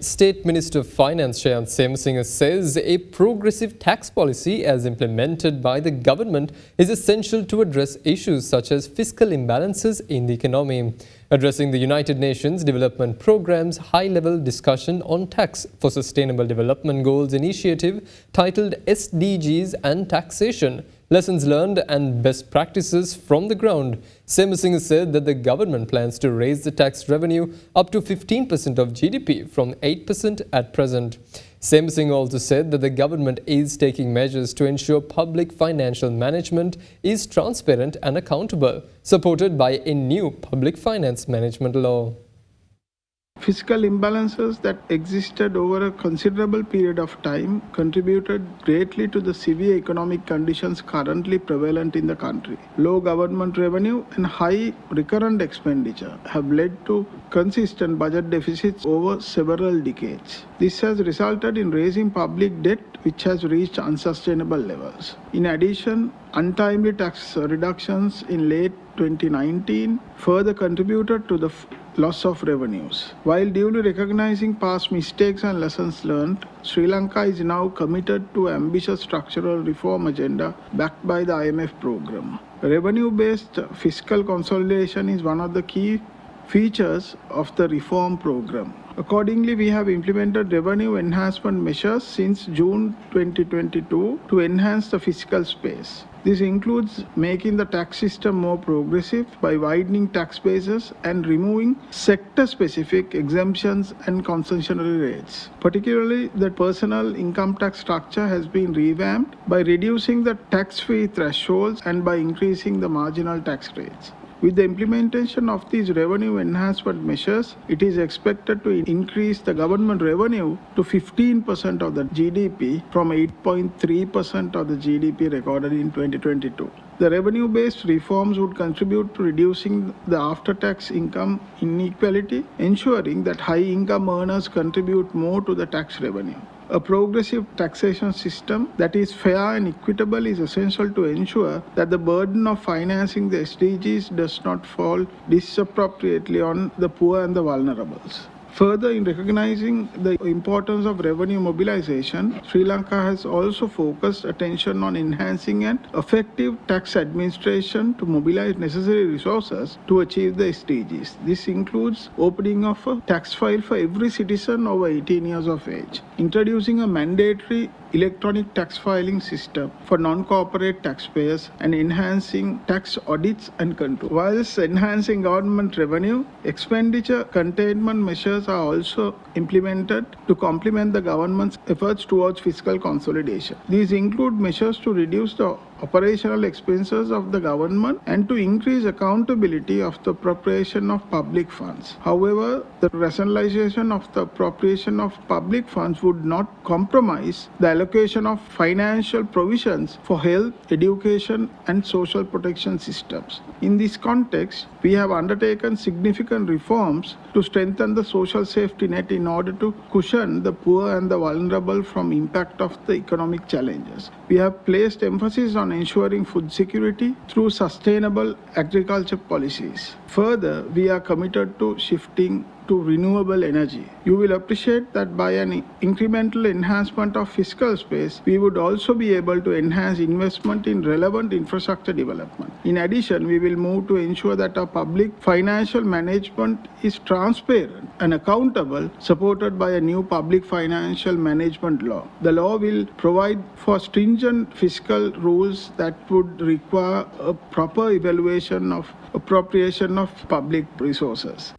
State Minister of Finance Semasinghe says a progressive tax policy as implemented by the government is essential to address issues such as fiscal imbalances in the economy. Addressing the United Nations Development Programme's high-level discussion on tax for Sustainable Development Goals initiative titled SDGs and Taxation, Lessons Learned and Best Practices from the Ground, Semasinghe said that the government plans to raise the tax revenue up to 15% of GDP from 8% at present. Semasinghe also said that the government is taking measures to ensure public financial management is transparent and accountable, supported by a new public finance management law. Fiscal imbalances that existed over a considerable period of time contributed greatly to the severe economic conditions currently prevalent in the country. Low government revenue and high recurrent expenditure have led to consistent budget deficits over several decades. This has resulted in raising public debt, which has reached unsustainable levels. In addition, untimely tax reductions in late 2019 further contributed to the loss of revenues. While duly recognizing past mistakes and lessons learned, Sri Lanka is now committed to an ambitious structural reform agenda backed by the IMF program. Revenue-based fiscal consolidation is one of the key features of the reform program. Accordingly, we have implemented revenue enhancement measures since June 2022 to enhance the fiscal space. This includes making the tax system more progressive by widening tax bases and removing sector-specific exemptions and concessionary rates. Particularly, the personal income tax structure has been revamped by reducing the tax-free thresholds and by increasing the marginal tax rates. With the implementation of these revenue enhancement measures, it is expected to increase the government revenue to 15% of the GDP from 8.3% of the GDP recorded in 2022. The revenue-based reforms would contribute to reducing the after-tax income inequality, ensuring that high-income earners contribute more to the tax revenue. A progressive taxation system that is fair and equitable is essential to ensure that the burden of financing the SDGs does not fall disproportionately on the poor and the vulnerables. Further, in recognizing the importance of revenue mobilization, Sri Lanka has also focused attention on enhancing an effective tax administration to mobilize necessary resources to achieve the SDGs. This includes opening of a tax file for every citizen over 18 years of age, introducing a mandatory electronic tax filing system for non-corporate taxpayers, and enhancing tax audits and control. Whilst enhancing government revenue, expenditure containment measures are also implemented to complement the government's efforts towards fiscal consolidation. These include measures to reduce the operational expenses of the government and to increase accountability of the appropriation of public funds. However, the rationalization of the appropriation of public funds would not compromise the allocation of financial provisions for health, education, and social protection systems. In this context, we have undertaken significant reforms to strengthen the social safety net in order to cushion the poor and the vulnerable from impact of the economic challenges. We have placed emphasis on ensuring food security through sustainable agriculture policies. Further, we are committed to shifting to renewable energy. You will appreciate that by an incremental enhancement of fiscal space, we would also be able to enhance investment in relevant infrastructure development. In addition, we will move to ensure that our public financial management is transparent and accountable, supported by a new public financial management law. The law will provide for stringent fiscal rules that would require a proper evaluation of appropriation of public resources.